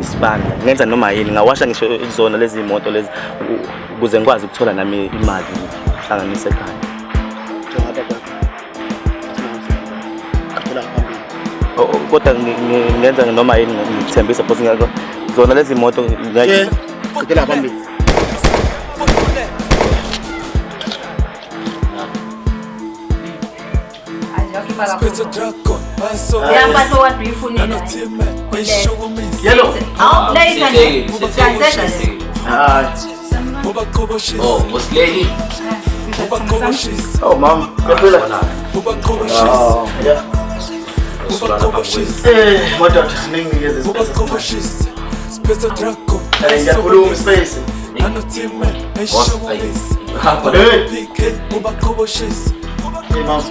Isibani ngenza noma yini ngawasha ngisho izona lezi moto lezi ukuze ngikwazi ukuthola nami imali hlanganise ekhaya. Kodwa ngenza noma yini ngithembisa futhi ngeke zona lezi moto ngeke ngicela phambili. Yellow. Oh, What's lady? Oh, mom. Yeah. What do you mean? Space. Hey, mom.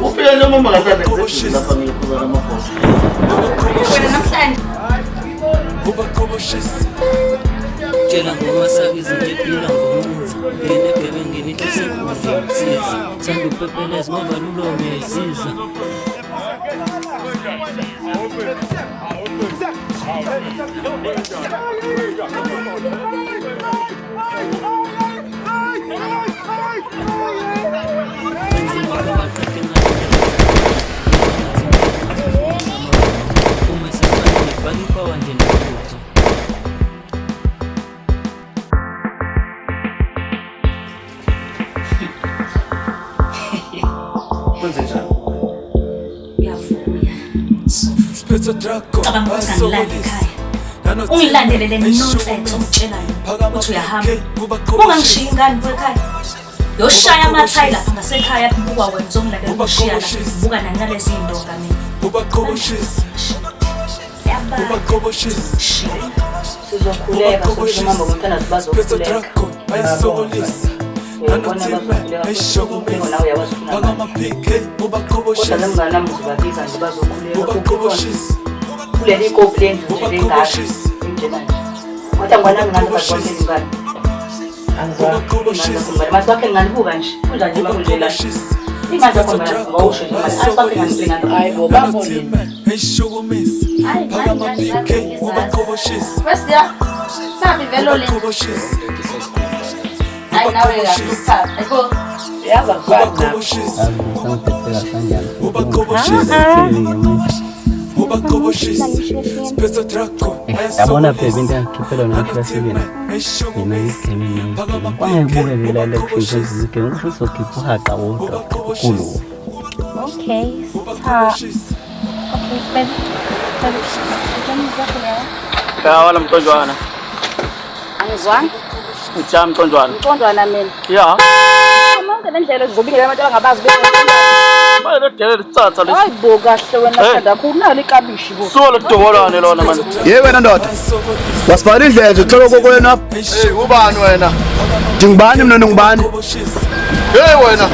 Ufika noma mangazange ngize lapha ngikhuza namaphosa. Tshela ngomasaka izinto ngomuzi ngene gebengeni isenkundleni siza thanda upepeleza ngovalulo ngiyisiza ungilandelele nonsense omtshelayo uthi uyahamba ungangishiyi ingane kwekhaya yoshaya amathayili lapha ngasekhaya buka wenza umlandela ukushiya la buka nani nalezi indonga sizokhuleka sokuhamba ngomntana sibazokhuleka kuleli complaint nje lengaka kodwa ngwana ngani bakwakhe ngani angizwa masakhe ngani buka nje kuza nje bakulela ingaze khona ngawusho nje asakhe ngani ngani hayi bo babonile basi ya sabi velo le hayi nawe yakuthatha eko yaza kwana yabona baby ngikhiphela nomhlasiwe mina ngigcine kwangebuke le election zike ngisho sokhipha uhaqa wodwa kulo okay wala mtonjwana angizwanga ujam mtonjwana mina ya manje le ndlela ezobingelela abantu abangabazi lo dele litsatsa le hayi bo kahle wena thanda kunalo ikabishi bo solo dongolwane lona manje wena ndoda wasivala indlela nje uthola kokwenu apha ubani wena ngingubani mina ngingubani wena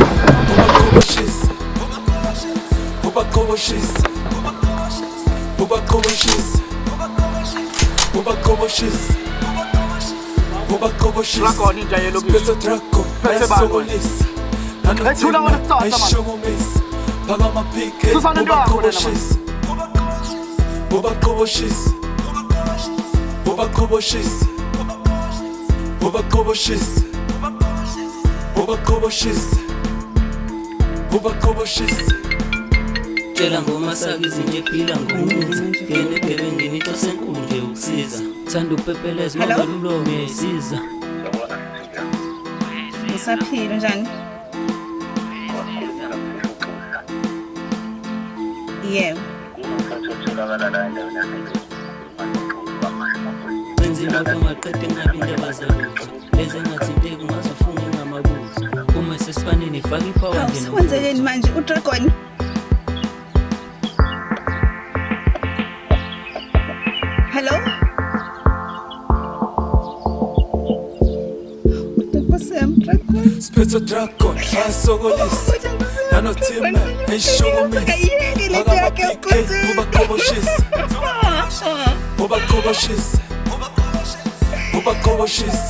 tshela ngomasaka izinto ephila ngomuzi ngene gebengeni isenkundleni ukusiza thanda upepeleza ngovalulo ngiyisiza usaphila njani yebo Benzima kwamaqede ngabe indaba zalutho lezi engathinteki ungazifungi ngamabuzo uma sesifanele ifaka ipower nje kwenzekeni manje uDragon hello Spitz a Dragon, Asogolis, Nanotima, and Shogomis, Agamapike, Ubakoboshes, Ubakoboshes, Ubakoboshes,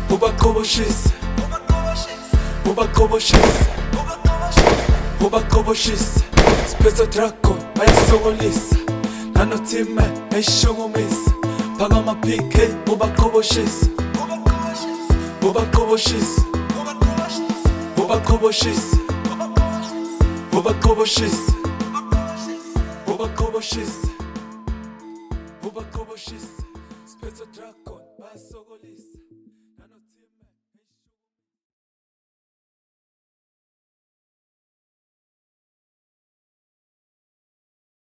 Ubakoboshes, ubakoboshise ubakoboshise Spesa dragon bayasokolisa nanotime eyishungumisa phakama PK ubakoboshise ubakoboshise ubakoboshise ubakoboshise ubakoboshise ubakoboshise Spesa dragon bayasokolisa